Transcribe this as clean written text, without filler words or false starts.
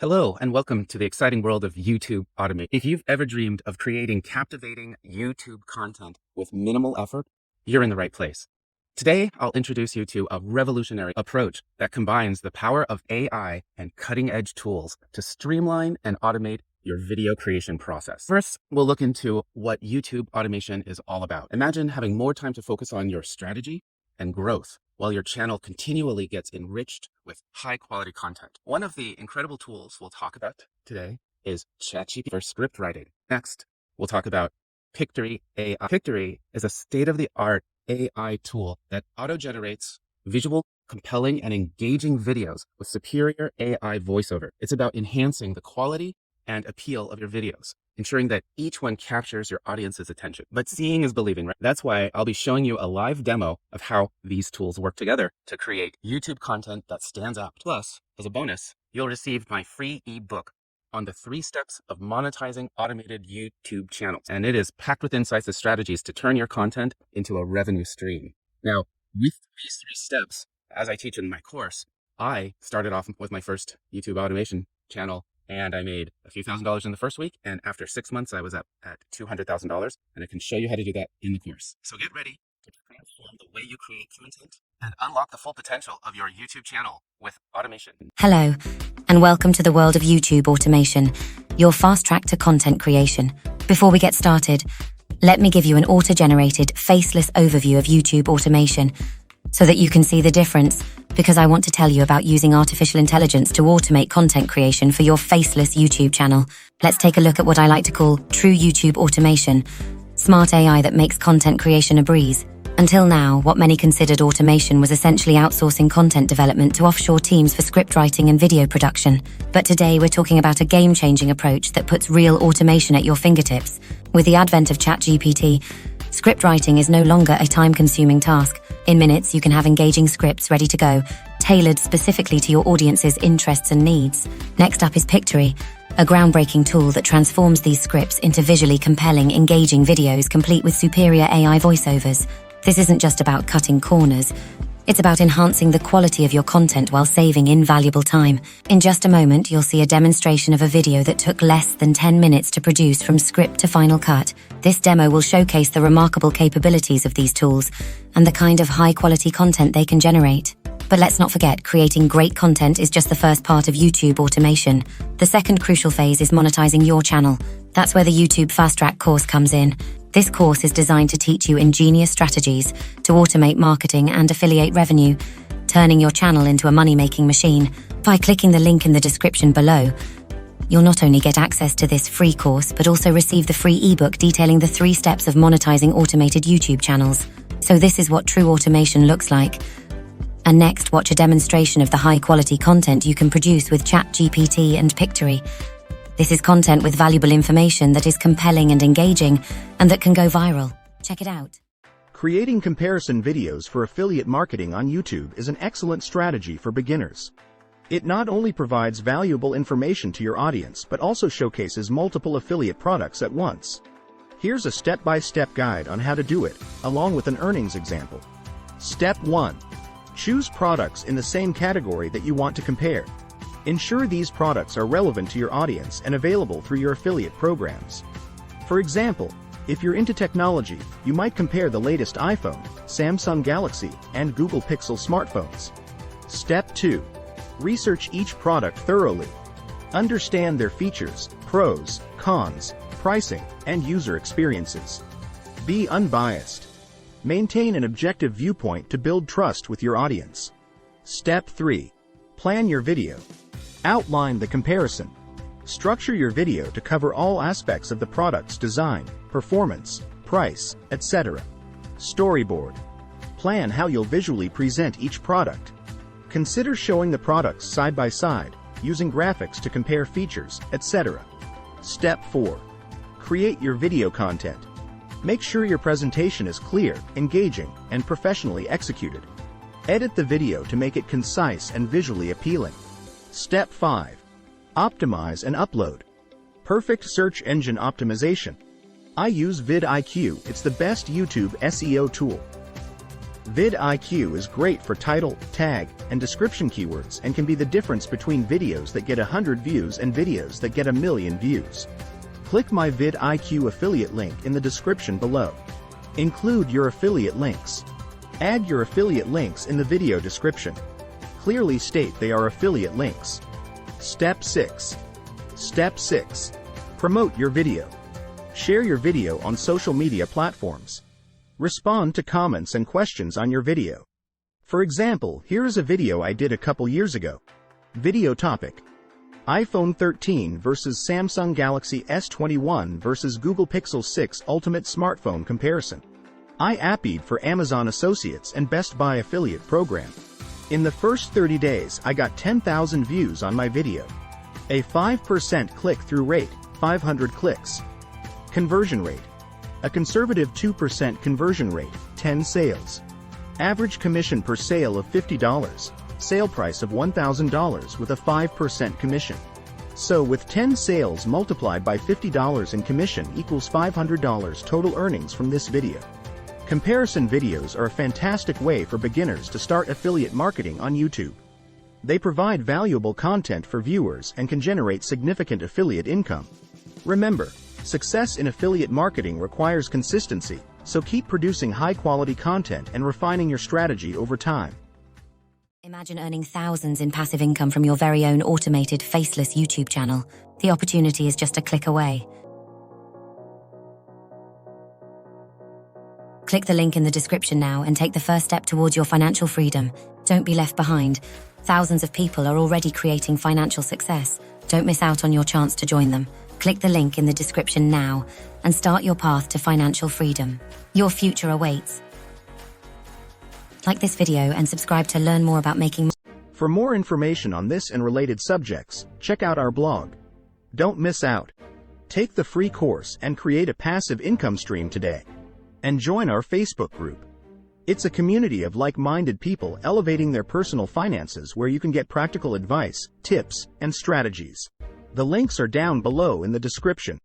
Hello, and welcome to the exciting world of YouTube automation. If you've ever dreamed of creating captivating YouTube content with minimal effort, you're in the right place. Today, I'll introduce you to a revolutionary approach that combines the power of AI and cutting-edge tools to streamline and automate your video creation process. First, we'll look into what YouTube automation is all about. Imagine having more time to focus on your strategy and growth while your channel continually gets enriched with high-quality content. One of the incredible tools we'll talk about today is ChatGPT for script writing. Next, we'll talk about Pictory AI. Pictory is a state-of-the-art AI tool that auto-generates visual, compelling, and engaging videos with superior AI voiceover. It's about enhancing the quality and appeal of your videos, ensuring that each one captures your audience's attention. But seeing is believing, right? That's why I'll be showing you a live demo of how these tools work together to create YouTube content that stands out. Plus, as a bonus, you'll receive my free ebook on the 3 steps of monetizing automated YouTube channels. And it is packed with insights and strategies to turn your content into a revenue stream. Now, with these 3 steps, as I teach in my course, I started off with my first YouTube automation channel, and I made a few $1,000s in the first week. And after 6 months, I was up at $200,000. And I can show you how to do that in the course. So get ready to transform the way you create content and unlock the full potential of your YouTube channel with automation. Hello, and welcome to the world of YouTube automation, your fast track to content creation. Before we get started, let me give you an auto-generated, faceless overview of YouTube automation so that you can see the difference, because I want to tell you about using artificial intelligence to automate content creation for your faceless YouTube channel. Let's take a look at what I like to call true YouTube automation, smart AI that makes content creation a breeze. Until now, what many considered automation was essentially outsourcing content development to offshore teams for script writing and video production. But today we're talking about a game-changing approach that puts real automation at your fingertips. With the advent of ChatGPT, script writing is no longer a time-consuming task. In minutes, you can have engaging scripts ready to go, tailored specifically to your audience's interests and needs. Next up is Pictory, a groundbreaking tool that transforms these scripts into visually compelling, engaging videos complete with superior AI voiceovers. This isn't just about cutting corners. It's about enhancing the quality of your content while saving invaluable time. In just a moment, you'll see a demonstration of a video that took less than 10 minutes to produce from script to final cut. This demo will showcase the remarkable capabilities of these tools and the kind of high-quality content they can generate. But let's not forget, creating great content is just the first part of YouTube automation. The second crucial phase is monetizing your channel. That's where the YouTube Fast Track course comes in. This course is designed to teach you ingenious strategies to automate marketing and affiliate revenue, turning your channel into a money-making machine. By clicking the link in the description below, you'll not only get access to this free course, but also receive the free ebook detailing the 3 steps of monetizing automated YouTube channels. So this is what true automation looks like. And next, watch a demonstration of the high-quality content you can produce with ChatGPT and Pictory. This is content with valuable information that is compelling and engaging, and that can go viral. Check it out. Creating comparison videos for affiliate marketing on YouTube is an excellent strategy for beginners. It not only provides valuable information to your audience, but also showcases multiple affiliate products at once. Here's a step-by-step guide on how to do it, along with an earnings example. Step 1. Choose products in the same category that you want to compare. Ensure these products are relevant to your audience and available through your affiliate programs. For example, if you're into technology, you might compare the latest iPhone, Samsung Galaxy, and Google Pixel smartphones. Step 2. Research each product thoroughly. Understand their features, pros, cons, pricing, and user experiences. Be unbiased. Maintain an objective viewpoint to build trust with your audience. Step 3. Plan your video. Outline the comparison. Structure your video to cover all aspects of the product's design, performance, price, etc. Storyboard. Plan how you'll visually present each product. Consider showing the products side by side, using graphics to compare features, etc. Step 4. Create your video content. Make sure your presentation is clear, engaging, and professionally executed. Edit the video to make it concise and visually appealing. Step 5. Optimize and upload. Perfect search engine optimization. I use vidIQ. It's the best YouTube SEO tool. vidIQ is great for title, tag, and description keywords and can be the difference between videos that get 100 views and videos that get 1,000,000 views. Click my vidIQ affiliate link in the description below. Include your affiliate links. Add your affiliate links in the video description. Clearly state they are affiliate links. Step 6. Step 6. Promote your video. Share your video on social media platforms. Respond to comments and questions on your video. For example, here is a video I did a couple years ago. Video topic: iPhone 13 versus Samsung Galaxy S21 versus Google Pixel 6 Ultimate Smartphone Comparison. I API'd for Amazon Associates and Best Buy Affiliate Program. In the first 30 days, I got 10,000 views on my video. A 5% click-through rate, 500 clicks. Conversion rate: a conservative 2% conversion rate, 10 sales. Average commission per sale of $50. Sale price of $1,000 with a 5% commission. So with 10 sales multiplied by $50 in commission equals $500 total earnings from this video. Comparison videos are a fantastic way for beginners to start affiliate marketing on YouTube. They provide valuable content for viewers and can generate significant affiliate income. Remember, success in affiliate marketing requires consistency, so keep producing high-quality content and refining your strategy over time. Imagine earning thousands in passive income from your very own automated, faceless YouTube channel. The opportunity is just a click away. Click the link in the description now and take the first step towards your financial freedom. Don't be left behind. Thousands of people are already creating financial success. Don't miss out on your chance to join them. Click the link in the description now and start your path to financial freedom. Your future awaits. Like this video and subscribe to learn more about making. For more information on this and related subjects, check out our blog. Don't miss out. Take the free course and create a passive income stream today. And join our Facebook group. It's a community of like-minded people elevating their personal finances where you can get practical advice, tips, and strategies. The links are down below in the description.